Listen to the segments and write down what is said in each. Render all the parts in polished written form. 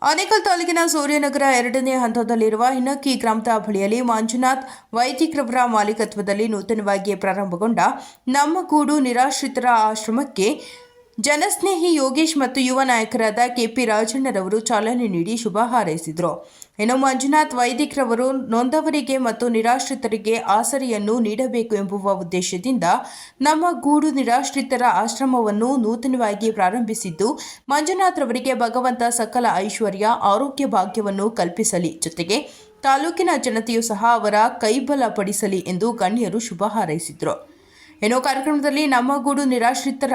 ಆನೇಕಲ್ ತಾಲೂಕಿನ ಸೂರ್ಯನಗರ 2ನೇ ಹಂತದಲ್ಲಿರುವ ಹಿನ್ನಕ್ಕಿ ಗ್ರಾಮದ ಬಳಿಯಲ್ಲಿ ಮಂಜುನಾಥ್ ವೈದಿಕ್ರವರ ಮಾಲೀಕತ್ವದಲ್ಲಿ ನೂತನವಾಗಿ ಪ್ರಾರಂಭಗೊಂಡ ನಮ್ಮ ಗೂಡು ನಿರಾಶ್ರಿತರ ಆಶ್ರಮಕ್ಕೆ ಜನಸ್ನೇಹಿ ಯೋಗೇಶ್ ಮತ್ತು ಯುವ ನಾಯಕರಾದ ಕೆಪಿ ರಾಜಣ್ಣರವರು ಚಾಲನೆ ನೀಡಿ ಶುಭ ಹಾರೈಸಿದರು. ಇನ್ನು ಮಂಜುನಾಥ್ ವೈದಿಕ್ರವರು ನೊಂದವರಿಗೆ ಮತ್ತು ನಿರಾಶ್ರಿತರಿಗೆ ಆಸರೆಯನ್ನು ನೀಡಬೇಕು ಎಂಬುವ ಉದ್ದೇಶದಿಂದ ನಮ್ಮ ಗೂಡು ನಿರಾಶ್ರಿತರ ಆಶ್ರಮವನ್ನು ನೂತನವಾಗಿ ಪ್ರಾರಂಭಿಸಿದ್ದು, ಮಂಜುನಾಥ್ರವರಿಗೆ ಭಗವಂತ ಸಕಲ ಐಶ್ವರ್ಯ ಆರೋಗ್ಯ ಭಾಗ್ಯವನ್ನು ಕಲ್ಪಿಸಲಿ, ಜೊತೆಗೆ ತಾಲೂಕಿನ ಜನತೆಯೂ ಸಹ ಅವರ ಕೈಬಲ ಪಡಿಸಲಿ ಎಂದು ಗಣ್ಯರು ಶುಭ ಹಾರೈಸಿದರು. ಇನ್ನು ಕಾರ್ಯಕ್ರಮದಲ್ಲಿ ನಮ್ಮ ಗೂಡು ನಿರಾಶ್ರಿತರ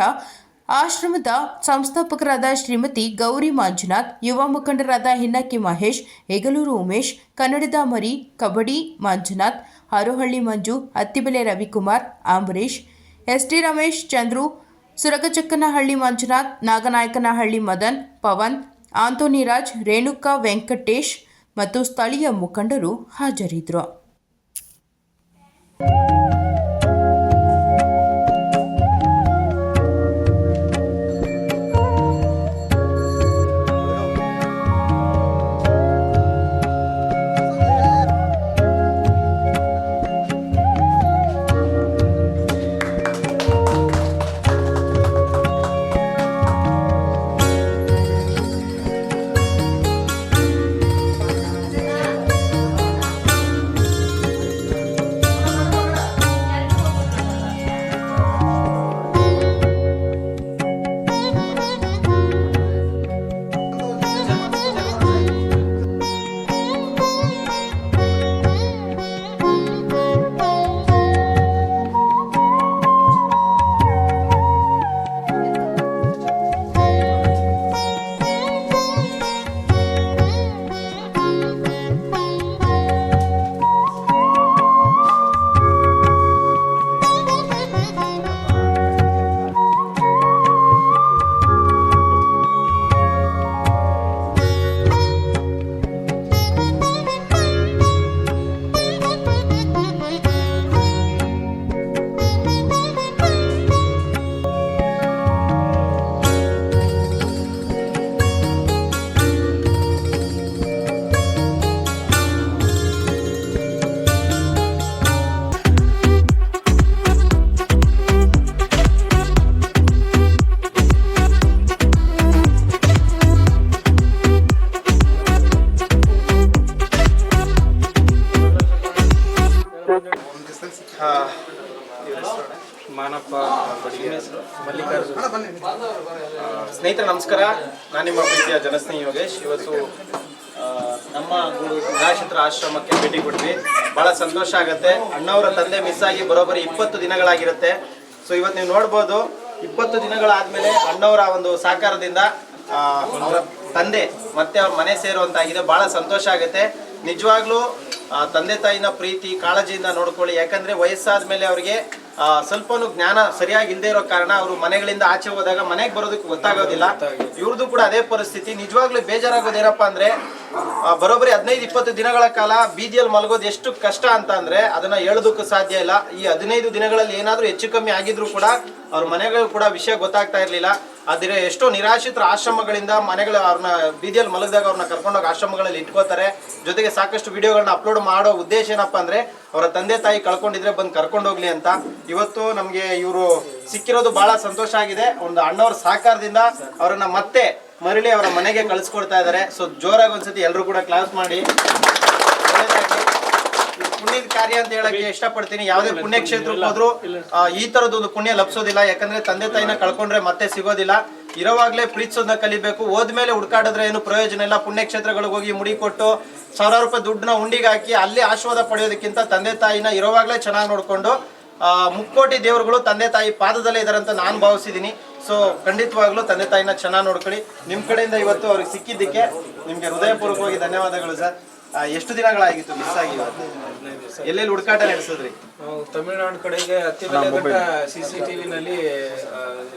ಆಶ್ರಮದ ಸಂಸ್ಥಾಪಕರಾದ ಶ್ರೀಮತಿ ಗೌರಿ ಮಂಜುನಾಥ್, ಯುವ ಮುಖಂಡರಾದ ಹಿನ್ನಕ್ಕಿ ಮಹೇಶ್, ಹೆಗಲೂರು ಉಮೇಶ್, ಕನ್ನಡದ ಮರಿ, ಕಬಡ್ಡಿ ಮಂಜುನಾಥ್, ಹರೋಹಳ್ಳಿ ಮಂಜು, ಅತ್ತಿಬೆಲೆ ರವಿಕುಮಾರ್, ಅಂಬರೀಶ್, ಎಸ್ಟಿ ರಮೇಶ್, ಚಂದ್ರು, ಸುರಗಚಕ್ಕನಹಳ್ಳಿ ಮಂಜುನಾಥ್, ನಾಗನಾಯಕನಹಳ್ಳಿ ಮದನ್, ಪವನ್, ಆಂತೋನಿರಾಜ್, ರೇಣುಕಾ ವೆಂಕಟೇಶ್ ಮತ್ತು ಸ್ಥಳೀಯ ಮುಖಂಡರು ಹಾಜರಿದ್ದರು. ಮಾನಪ್ಪ ಮಲ್ಲಿಕಾರ್ಜುನ. ಸ್ನೇಹಿತರೆ ನಮಸ್ಕಾರ, ನಾನು ನಿಮ್ಮ ಪ್ರೀತಿಯ ಜನಸ್ನೇಹಿ ಯೋಗೇಶ್. ಇವತ್ತು ನಮ್ಮ ಗೂಡು ನಿರಾಶ್ರಿತರ ಆಶ್ರಮಕ್ಕೆ ಭೇಟಿ ಕೊಟ್ವಿ. ಭಾಳ ಸಂತೋಷ ಆಗುತ್ತೆ. ಅಣ್ಣವರ ತಂದೆ ಮಿಸ್ ಆಗಿ ಬರೋಬ್ಬರಿ 20 ದಿನಗಳಾಗಿರುತ್ತೆ. ಸೊ ಇವತ್ತು ನೀವು ನೋಡ್ಬೋದು, 20 ದಿನಗಳಾದಮೇಲೆ ಅಣ್ಣವರ ಒಂದು ಸಹಕಾರದಿಂದ ಅವರ ತಂದೆ ಮತ್ತೆ ಅವ್ರ ಮನೆ ಸೇರುವಂತಾಗಿದೆ. ಭಾಳ ಸಂತೋಷ ಆಗುತ್ತೆ. ನಿಜವಾಗ್ಲೂ ತಂದೆ ತಾಯಿನ ಪ್ರೀತಿ ಕಾಳಜಿಯಿಂದ ನೋಡ್ಕೊಳ್ಳಿ. ಯಾಕಂದರೆ ವಯಸ್ಸಾದ ಮೇಲೆ ಅವರಿಗೆ ಸ್ವಲ್ಪನೂ ಜ್ಞಾನ ಸರಿಯಾಗಿ ಇಲ್ಲದೆ ಇರೋ ಕಾರಣ ಅವರು ಮನೆಗಳಿಂದ ಆಚೆ ಹೋದಾಗ ಮನೆಗೆ ಬರೋದಕ್ಕೆ ಗೊತ್ತಾಗೋದಿಲ್ಲ. ಇವ್ರದ್ದು ಕೂಡ ಅದೇ ಪರಿಸ್ಥಿತಿ. ನಿಜವಾಗ್ಲೂ ಬೇಜಾರಾಗೋದೇನಪ್ಪ ಅಂದರೆ, ಬರೋಬ್ಬರಿ 15-20 ದಿನಗಳ ಕಾಲ ಬೀದಿಯಲ್ಲಿ ಮಲಗೋದು ಎಷ್ಟು ಕಷ್ಟ ಅಂತ ಅಂದರೆ ಅದನ್ನು ಹೇಳೋದಕ್ಕೂ ಸಾಧ್ಯ ಇಲ್ಲ. ಈ 15 ದಿನಗಳಲ್ಲಿ ಏನಾದರೂ ಹೆಚ್ಚು ಕಮ್ಮಿ ಆಗಿದ್ರು ಕೂಡ ಅವ್ರ ಮನೆಗಳು ಕೂಡ ವಿಷಯ ಗೊತ್ತಾಗ್ತಾ ಇರಲಿಲ್ಲ. ಆದರೆ ಎಷ್ಟೋ ನಿರಾಶ್ರಿತರ ಆಶ್ರಮಗಳಿಂದ ಮನೆಗಳು ಅವ್ರನ್ನ ಬೀದಿಯಲ್ಲಿ ಮಲಗಿದಾಗ ಅವ್ರನ್ನ ಕರ್ಕೊಂಡೋಗಿ ಆಶ್ರಮಗಳಲ್ಲಿ ಇಟ್ಕೋತಾರೆ. ಜೊತೆಗೆ ಸಾಕಷ್ಟು ವಿಡಿಯೋಗಳನ್ನ ಅಪ್ಲೋಡ್ ಮಾಡೋ ಉದ್ದೇಶ ಏನಪ್ಪ ಅಂದರೆ ಅವರ ತಂದೆ ತಾಯಿ ಕಳ್ಕೊಂಡಿದ್ರೆ ಬಂದು ಕರ್ಕೊಂಡೋಗ್ಲಿ ಅಂತ. ಇವತ್ತು ನಮಗೆ ಇವರು ಸಿಕ್ಕಿರೋದು ಭಾಳ ಸಂತೋಷ ಆಗಿದೆ. ಒಂದು ಅಣ್ಣವ್ರ ಸಹಕಾರದಿಂದ ಅವರನ್ನ ಮತ್ತೆ ಮರಳಿ ಅವರ ಮನೆಗೆ ಕಳಿಸ್ಕೊಡ್ತಾ ಇದ್ದಾರೆ. ಸೊ ಜೋರಾಗಿ ಒಂದ್ಸತಿ ಎಲ್ಲರೂ ಕೂಡ ಕ್ಲಾಸ್ ಮಾಡಿ. ಪುಣ್ಯದ ಕಾರ್ಯ ಅಂತ ಹೇಳಕ್ಕೆ ಇಷ್ಟಪಡ್ತೀನಿ. ಯಾವುದೇ ಪುಣ್ಯ ಕ್ಷೇತ್ರಕ್ಕೆ ಹೋದ್ರು ಈ ತರದೊಂದು ಪುಣ್ಯ ಲಭಿಸೋದಿಲ್ಲ. ಯಾಕಂದ್ರೆ ತಂದೆ ತಾಯಿನ ಕಳ್ಕೊಂಡ್ರೆ ಮತ್ತೆ ಸಿಗೋದಿಲ್ಲ. ಇರೋವಾಗ್ಲೇ ಪ್ರೀತಿಸೋದನ್ನ ಕಲಿಬೇಕು. ಹೋದ್ಮೇಲೆ ಹುಡ್ಕಾಡಿದ್ರೆ ಏನು ಪ್ರಯೋಜನ ಇಲ್ಲ. ಪುಣ್ಯಕ್ಷೇತ್ರಗಳಿಗೆ ಹೋಗಿ ಮುಡಿ ಕೊಟ್ಟು ಸಾವಿರಾರು ರೂಪಾಯಿ ದುಡ್ಡನ್ನ ಉಂಡಿಗೆ ಹಾಕಿ ಅಲ್ಲಿ ಆಶೀರ್ವಾದ ಪಡೆಯೋದಕ್ಕಿಂತ ತಂದೆ ತಾಯಿನ ಇರೋವಾಗ್ಲೇ ಚೆನ್ನಾಗಿ ನೋಡ್ಕೊಂಡು ಮುಕ್ಕೋಟಿ ದೇವರುಗಳು ತಂದೆ ತಾಯಿ ಪಾದದಲ್ಲೇ ಇದಾರೆ ಅಂತ ನಾನು ಭಾವಿಸಿದ್ದೀನಿ. ಸೊ ಖಂಡಿತವಾಗ್ಲೂ ತಂದೆ ತಾಯಿನ ಚೆನ್ನಾಗಿ ನೋಡ್ಕೊಳ್ಳಿ. ನಿಮ್ಮ ಕಡೆಯಿಂದ ಇವತ್ತು ಅವ್ರಿಗೆ ಸಿಕ್ಕಿದ್ದಕ್ಕೆ ನಿಮ್ಗೆ ಹೃದಯಪೂರ್ವಕವಾಗಿ ಧನ್ಯವಾದಗಳು ಸರ್. ಎಷ್ಟು ದಿನಗಳಾಗಿತ್ತು ಮಿಸ್ ಆಗಿ? ಎಲ್ಲೆಲ್ಲಿ ಹುಡುಕಾಟ ನಡೆಸಿದ್ರಿ? ನಾವು ತಮಿಳುನಾಡು ಕಡೆಗೆ ಅತ್ತಿಬೆಲೆ CCTV ನಲ್ಲಿ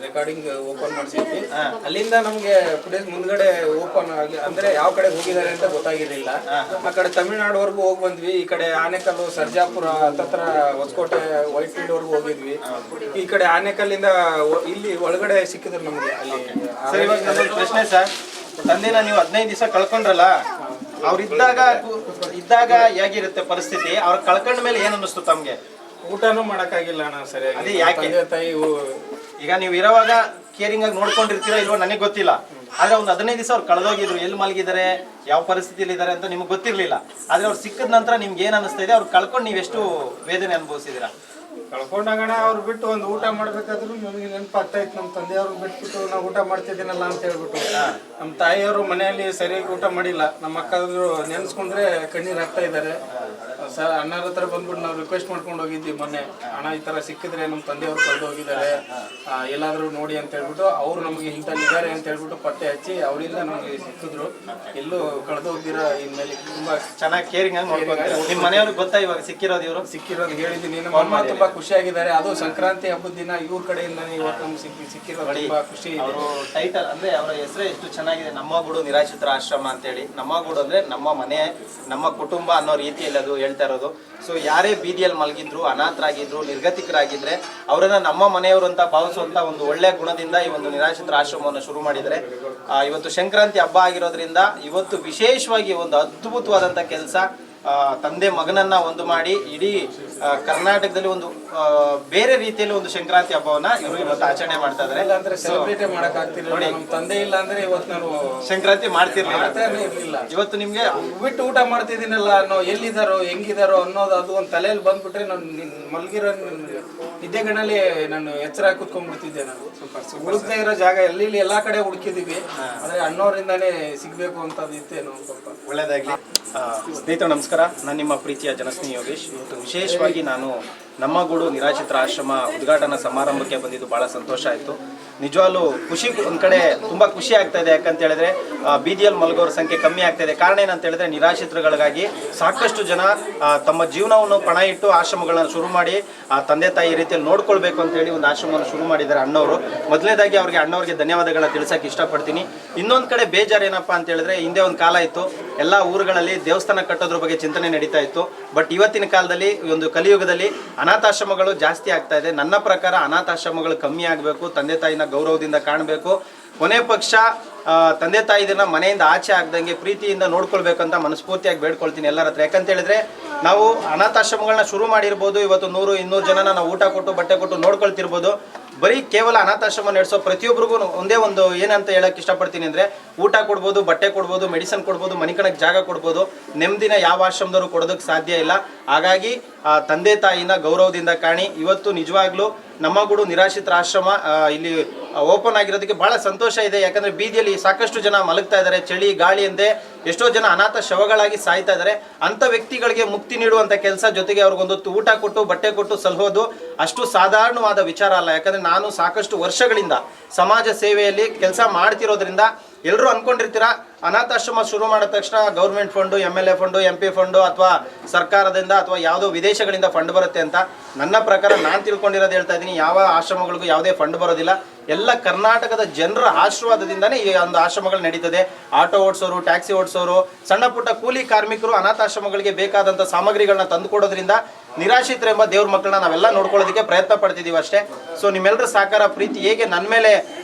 ರೆಕಾರ್ಡಿಂಗ್ ಓಪನ್ ಮಾಡಿಸಿದ್ವಿ. ಅಲ್ಲಿಂದ ನಮ್ಗೆ ಫುಟೇಜ್ ಮುಂದ್ಗಡೆ ಓಪನ್ ಆಗಿ ಅಂದ್ರೆ ಯಾವ ಕಡೆ ಹೋಗಿದ್ದಾರೆ ಅಂತ ಗೊತ್ತಾಗಿರ್ಲಿಲ್ಲ. ಆ ಕಡೆ ತಮಿಳುನಾಡುವರೆಗೂ ಹೋಗಿ ಬಂದ್ವಿ. ಈ ಕಡೆ ಆನೇಕಲ್ಲು, ಸರ್ಜಾಪುರ ಹತ್ತತ್ರ ಹೊಸಕೋಟೆ, ವೈಟ್ ಫೀಲ್ಡ್ ವರ್ಗು ಹೋಗಿದ್ವಿ. ಈ ಕಡೆ ಆನೇಕಲ್ಲಿಂದ ಇಲ್ಲಿ ಒಳಗಡೆ ಸಿಕ್ಕಿದ್ರು ನಮ್ಗೆ ಅಲ್ಲಿ. ಇವಾಗ ಪ್ರಶ್ನೆ ಸರ್, ತಂದೆನ ನೀವು 15 ದಿವಸ ಕಳ್ಕೊಂಡ್ರಲ್ಲ, ಇದ್ದಾಗ ಹೇಗಿರುತ್ತೆ ಪರಿಸ್ಥಿತಿ, ಅವ್ರು ಕಳ್ಕೊಂಡ ಮೇಲೆ ಏನ್ ಅನ್ನಿಸ್ತು ತಮ್ಗೆ? ಊಟನೂ ಮಾಡಕ್ಕಾಗಿಲ್ಲ ಅಣ್ಣ ಸರಿಯಾಗಿ. ಅದೇ ಯಾಕೆ? ತಂದೆ ತಾಯಿ ಈಗ ನೀವು ಇರೋವಾಗ ಕೇರಿಂಗ್ ಆಗಿ ನೋಡ್ಕೊಂಡಿರ್ತೀರಾ ಇಲ್ವೋ ನನಗೆ ಗೊತ್ತಿಲ್ಲ, ಆದ್ರೆ ಒಂದು 15 ದಿವಸ ಅವ್ರು ಕಳೆದೋಗಿದ್ರು, ಎಲ್ಲಿ ಮಲಗಿದ್ದಾರೆ, ಯಾವ ಪರಿಸ್ಥಿತಿಯಲ್ಲಿ ಇದ್ದಾರೆ ಅಂತ ನಿಮ್ಗೆ ಗೊತ್ತಿರ್ಲಿಲ್ಲ. ಆದ್ರೆ ಅವ್ರು ಸಿಕ್ಕಿದ ನಂತರ ನಿಮ್ಗೆ ಏನ್ ಅನಿಸ್ತಾ ಇದೆ? ಅವ್ರು ಕಳ್ಕೊಂಡು ನೀವೆಷ್ಟು ವೇದನೆ ಅನುಭವಿಸಿದೀರಾ? ಕಳ್ಕೊಂಡಾಗಣ ಅವ್ರು ಬಿಟ್ಟು ಒಂದು ಊಟ ಮಾಡ್ಬೇಕಾದ್ರು ನಮಗೆ ನೆನಪಾಗ್ತಾ ಇತ್ತು, ನಮ್ಮ ತಂದೆಯವ್ರಿಗೆ ಬಿಟ್ಬಿಟ್ಟು ನಾವು ಊಟ ಮಾಡ್ತಿದ್ದೀನಲ್ಲ ಅಂತ ಹೇಳ್ಬಿಟ್ಟು. ನಮ್ಮ ತಾಯಿಯವರು ಮನೆಯಲ್ಲಿ ಸರಿಯಾಗಿ ಊಟ ಮಾಡಿಲ್ಲ, ನಮ್ಮ ಅಕ್ಕದ್ರು ನೆನೆಸ್ಕೊಂಡ್ರೆ ಕಣ್ಣೀರು ಹಾಕ್ತಾ ಇದ್ದಾರೆ. ಅಣ್ಣರ ಹತ್ರ ಬಂದ್ಬಿಟ್ಟು ನಾವು ರಿಕ್ವೆಸ್ಟ್ ಮಾಡ್ಕೊಂಡು ಹೋಗಿದ್ವಿ ಮೊನ್ನೆ, ಅಣ್ಣ ಈ ತರ ಸಿಕ್ಕಿದ್ರೆ ನಮ್ಮ ತಂದೆಯವರು ಕಳೆದು ಹೋಗಿದ್ದಾರೆ, ಎಲ್ಲಾದ್ರೂ ನೋಡಿ ಅಂತ ಹೇಳ್ಬಿಟ್ಟು. ಅವ್ರು ನಮಗೆ ಇಂಥಲ್ಲಿದ್ದಾರೆ ಅಂತ ಹೇಳ್ಬಿಟ್ಟು ಪತ್ತೆ ಹಚ್ಚಿ ಅವರಿಂದ ನಮಗೆ ಸಿಕ್ಕಿದ್ರು. ಎಲ್ಲೂ ಕಳೆದು ಹೋಗಿರ ಇನ್ಮೇಲೆ ತುಂಬಾ ಚೆನ್ನಾಗಿ ಕೇರಿಂಗ್ ಆಗಿ ನೋಡ್ಕೊಂತಾರೆ. ನಿಮ್ಮ ಮನೆಯವ್ರಿಗೆ ಗೊತ್ತಾ ಇವಾಗ ಸಿಕ್ಕಿರೋದು? ಇವರು ಸಿಕ್ಕಿರೋದು ಹೇಳಿದ್ದೀನಿ. ನಮ್ಮ ಅಮ್ಮ ತುಂಬಾ ಖುಷಿಯಾಗಿದ್ದಾರೆ. ಅದು ಸಂಕ್ರಾಂತಿ ಹಬ್ಬದ ದಿನ ಇವ್ರ ಕಡೆಯಿಂದ ಇವತ್ತು ನಮ್ಗೆ ಸಿಕ್ಕಿರೋದು ತುಂಬಾ ಖುಷಿ. ಅವರು ಟೈಟಲ್ ಅಂದ್ರೆ ಅವರ ಹೆಸರೇ ಎಷ್ಟು ಚೆನ್ನಾಗಿದೆ, ನಮ್ಮಗೂಡು ನಿರಾಶ್ರಿತರ ಆಶ್ರಮ ಅಂತ ಹೇಳಿ. ನಮ್ಮಗೂಡು ಅಂದ್ರೆ ನಮ್ಮ ಮನೆ, ನಮ್ಮ ಕುಟುಂಬ ಅನ್ನೋ ರೀತಿಯಲ್ಲಿ ಅದು ಹೇಳ್ತಾ ಇರೋದು. ಸೊ ಯಾರೇ ಬೀದಿಯಲ್ಲಿ ಮಲಗಿದ್ರು, ಅನಾಥರಾಗಿದ್ರು, ನಿರ್ಗತಿಕರಾಗಿದ್ರೆ ಅವರನ್ನ ನಮ್ಮ ಮನೆಯವರು ಅಂತ ಭಾವಿಸುವಂತ ಒಂದು ಒಳ್ಳೆಯ ಗುಣದಿಂದ ಈ ಒಂದು ನಿರಾಶ್ರಿತರ ಆಶ್ರಮವನ್ನು ಶುರು ಮಾಡಿದರೆ. ಇವತ್ತು ಸಂಕ್ರಾಂತಿ ಹಬ್ಬ ಆಗಿರೋದ್ರಿಂದ ಇವತ್ತು ವಿಶೇಷವಾಗಿ ಒಂದು ಅದ್ಭುತವಾದಂಥ ಕೆಲಸ, ತಂದೆ ಮಗನನ್ನ ಒಂದು ಮಾಡಿ ಇಡೀ ಕರ್ನಾಟಕದಲ್ಲಿ ಒಂದು ಬೇರೆ ರೀತಿಯಲ್ಲಿ ಒಂದು ಸಂಕ್ರಾಂತಿ ಹಬ್ಬವನ್ನ ಇವರು ಇವತ್ತು ಆಚರಣೆ ಮಾಡ್ತಾ ಇದ್ದಾರೆ. ಅಂದ್ರೆ ಸೆಲೆಬ್ರೇಟ್ ಮಾಡಕ್ ಆಗ್ತಿರ್ಲಿಲ್ಲ, ನಮ್ಮ ತಂದೆ ಇಲ್ಲ ಅಂದ್ರೆ ಇವತ್ತು ನಾನು ಸಂಕ್ರಾಂತಿ ಮಾಡ್ತಿರ್ಲಿಲ್ಲ. ಇವತ್ತು ನಿಮ್ಗೆ ಬಿಟ್ಟು ಊಟ ಮಾಡ್ತಿದ್ದೀನಲ್ಲ ಅನ್ನೋ, ಎಲ್ಲಿದ್ದಾರೋ ಹೆಂಗಿದಾರೋ ಅನ್ನೋದು ಅದು ಒಂದು ತಲೆಯಲ್ಲಿ ಬಂದ್ಬಿಟ್ರೆ ನಾನು ಮಲಗಿರೋ ನಿದ್ದೆಗಳಲ್ಲಿ ನಾನು ಎಚ್ಚರ ಕುತ್ಕೊಂಡ್ಬಿಡ್ತಿದ್ದೆ. ನಾನು ಸ್ವಲ್ಪ ಹುಡುಕ್ತಾ ಇರೋ ಜಾಗ ಎಲ್ಲಿ ಎಲ್ಲಾ ಕಡೆ ಹುಡುಕಿದೀವಿ, ಆದ್ರೆ ಅಣ್ಣವರಿಂದಾನೇ ಸಿಗ್ಬೇಕು ಅಂತ ಇತ್ತೇನೋ. ಸ್ವಲ್ಪ ಒಳ್ಳೇದಾಗ್ಲಿ. ಸ್ನೇಹಿತರು ನಮಸ್ಕಾರ, ನಾನು ನಿಮ್ಮ ಪ್ರೀತಿಯ ಜನಸ್ನೇಹಿ ಯೋಗೇಶ್. ಇವತ್ತು ವಿಶೇಷವಾಗಿ ನಾನು ನಮ್ಮಗೂಡು ನಿರಾಶ್ರಿತರ ಆಶ್ರಮ ಉದ್ಘಾಟನಾ ಸಮಾರಂಭಕ್ಕೆ ಬಂದಿದ್ದು ಬಹಳ ಸಂತೋಷ ಆಯಿತು. ನಿಜವಾಗ್ಲೂ ಖುಷಿ, ಒಂದು ಕಡೆ ತುಂಬ ಖುಷಿ ಆಗ್ತಾ ಇದೆ. ಯಾಕಂತ ಹೇಳಿದ್ರೆ ಬೀದಿಯಲ್ಲಿ ಮಲಗೋರ ಸಂಖ್ಯೆ ಕಮ್ಮಿ ಆಗ್ತಾ ಇದೆ. ಕಾರಣ ಏನಂತ ಹೇಳಿದ್ರೆ ನಿರಾಶ್ರಿತರುಗಳಿಗಾಗಿ ಸಾಕಷ್ಟು ಜನ ತಮ್ಮ ಜೀವನವನ್ನು ಪಣ ಇಟ್ಟು ಆಶ್ರಮಗಳನ್ನ ಶುರು ಮಾಡಿ ತಂದೆ ತಾಯಿ ರೀತಿಯಲ್ಲಿ ನೋಡ್ಕೊಳ್ಬೇಕು ಅಂತ ಹೇಳಿ ಒಂದು ಆಶ್ರಮವನ್ನು ಶುರು ಮಾಡಿದ್ದಾರೆ ಅಣ್ಣವರು. ಮೊದಲನೇದಾಗಿ ಅಣ್ಣವ್ರಿಗೆ ಧನ್ಯವಾದಗಳನ್ನ ತಿಳಿಸಕ್ಕೆ ಇಷ್ಟಪಡ್ತೀನಿ. ಇನ್ನೊಂದು ಕಡೆ ಬೇಜಾರು ಏನಪ್ಪ ಅಂತ ಹೇಳಿದ್ರೆ, ಹಿಂದೆ ಒಂದು ಕಾಲ ಇತ್ತು, ಎಲ್ಲ ಊರುಗಳಲ್ಲಿ ದೇವಸ್ಥಾನ ಕಟ್ಟೋದ್ರ ಬಗ್ಗೆ ಚಿಂತನೆ ನಡೀತಾ ಇತ್ತು. ಬಟ್ ಇವತ್ತಿನ ಕಾಲದಲ್ಲಿ ಈ ಒಂದು ಕಲಿಯುಗದಲ್ಲಿ ಅನಾಥಾಶ್ರಮಗಳು ಜಾಸ್ತಿ ಆಗ್ತಾ ಇದೆ. ನನ್ನ ಪ್ರಕಾರ ಅನಾಥಾಶ್ರಮಗಳು ಕಮ್ಮಿ ಆಗಬೇಕು, ತಂದೆ ತಾಯಿನ ಗೌರವದಿಂದ ಕಾಣಬೇಕು. ಕೊನೆ ಪಕ್ಷ ತಂದೆ ತಾಯಿದನ್ನ ಮನೆಯಿಂದ ಆಚೆ ಆಗ್ದಂಗೆ ಪ್ರೀತಿಯಿಂದ ನೋಡ್ಕೊಳ್ಬೇಕಂತ ಮನಸ್ಫೂರ್ತಿಯಾಗಿ ಬೇಡ್ಕೊಳ್ತೀನಿ ಎಲ್ಲರ ಹತ್ರ. ಯಾಕಂತ ಹೇಳಿದ್ರೆ ನಾವು ಅನಾಥಾಶ್ರಮಗಳನ್ನ ಶುರು ಮಾಡಿರ್ಬೋದು, ಇವತ್ತು 100-200 ಜನನ ನಾವು ಊಟ ಕೊಟ್ಟು ಬಟ್ಟೆ ಕೊಟ್ಟು ನೋಡ್ಕೊಳ್ತಿರ್ಬೋದು. ಬರೀ ಕೇವಲ ಅನಾಥಾಶ್ರಮ ನಡೆಸೋ ಪ್ರತಿಯೊಬ್ಬರಿಗೂ ಒಂದೇ ಒಂದು ಏನಂತ ಹೇಳಕ್ ಇಷ್ಟಪಡ್ತೀನಿ ಅಂದ್ರೆ, ಊಟ ಕೊಡ್ಬೋದು, ಬಟ್ಟೆ ಕೊಡ್ಬೋದು, ಮೆಡಿಸಿನ್ ಕೊಡ್ಬೋದು, ಮನಿಕಣಕ್ಕೆ ಜಾಗ ಕೊಡ್ಬೋದು. ನೆಮ್ಮದಿನ ಯಾವ ಆಶ್ರಮದವರು ಕೊಡೋದಕ್ಕೆ ಸಾಧ್ಯ ಇಲ್ಲ. ಹಾಗಾಗಿ ತಂದೆ ತಾಯಿನ ಗೌರವದಿಂದ ಕಾಣಿ. ಇವತ್ತು ನಿಜವಾಗ್ಲೂ ನಮ್ಮಗೂಡು ನಿರಾಶ್ರಿತರ ಆಶ್ರಮ ಇಲ್ಲಿ ಓಪನ್ ಆಗಿರೋದಕ್ಕೆ ಬಹಳ ಸಂತೋಷ ಇದೆ. ಯಾಕಂದ್ರೆ ಬೀದಿಯಲ್ಲಿ ಸಾಕಷ್ಟು ಜನ ಮಲಗ್ತಾ ಇದ್ದಾರೆ, ಚಳಿ ಗಾಳಿ ಎಂದೇ ಎಷ್ಟೋ ಜನ ಅನಾಥ ಶವಗಳಾಗಿ ಸಾಯ್ತಾ ಇದ್ದಾರೆ. ಅಂಥ ವ್ಯಕ್ತಿಗಳಿಗೆ ಮುಕ್ತಿ ನೀಡುವಂಥ ಕೆಲಸ, ಜೊತೆಗೆ ಅವ್ರಿಗೊಂದು ಊಟ ಕೊಟ್ಟು ಬಟ್ಟೆ ಕೊಟ್ಟು ಸಲಹೋದು ಅಷ್ಟು ಸಾಧಾರಣವಾದ ವಿಚಾರ ಅಲ್ಲ. ಯಾಕಂದ್ರೆ ನಾನು ಸಾಕಷ್ಟು ವರ್ಷಗಳಿಂದ ಸಮಾಜ ಸೇವೆಯಲ್ಲಿ ಕೆಲಸ ಮಾಡ್ತಿರೋದ್ರಿಂದ ಎಲ್ಲರೂ ಅನ್ಕೊಂಡಿರ್ತೀರಾ ಅನಾಥಾಶ್ರಮ ಶುರು ಮಾಡಿದ ತಕ್ಷಣ government fund, MLA fund, MP fund ಅಥವಾ ಸರ್ಕಾರದಿಂದ ಅಥವಾ ಯಾವುದೋ ವಿದೇಶಗಳಿಂದ ಫಂಡ್ ಬರುತ್ತೆ ಅಂತ. ನನ್ನ ಪ್ರಕಾರ ನಾನು ತಿಳ್ಕೊಂಡಿರೋದು ಹೇಳ್ತಾ ಇದ್ದೀನಿ, ಯಾವ ಆಶ್ರಮಗಳಿಗೂ ಯಾವುದೇ ಫಂಡ್ ಬರೋದಿಲ್ಲ. ಎಲ್ಲ ಕರ್ನಾಟಕದ ಜನರ ಆಶೀರ್ವಾದದಿಂದನೇ ಈ ಒಂದು ಆಶ್ರಮಗಳು ನಡೀತದೆ. ಆಟೋ ಓಡಿಸೋರು, ಟ್ಯಾಕ್ಸಿ ಓಡಿಸೋರು, ಸಣ್ಣ ಪುಟ್ಟ ಕೂಲಿ ಕಾರ್ಮಿಕರು ಅನಾಥಾಶ್ರಮಗಳಿಗೆ ಬೇಕಾದಂಥ ಸಾಮಗ್ರಿಗಳನ್ನ ತಂದು ಕೊಡೋದ್ರಿಂದ ನಿರಾಶ್ರಿತರು ಎಂಬ ದೇವ್ರ ಮಕ್ಕಳನ್ನ ನಾವೆಲ್ಲ ನೋಡ್ಕೊಳ್ಳೋದಕ್ಕೆ ಪ್ರಯತ್ನ ಪಡ್ತಿದ್ದೀವಿ ಅಷ್ಟೇ. ಸೊ ನಿಮ್ಮೆಲ್ಲರ ಸಹಕಾರ ಪ್ರೀತಿ ಹೇಗೆ ನನ್ನ ಮೇಲೆ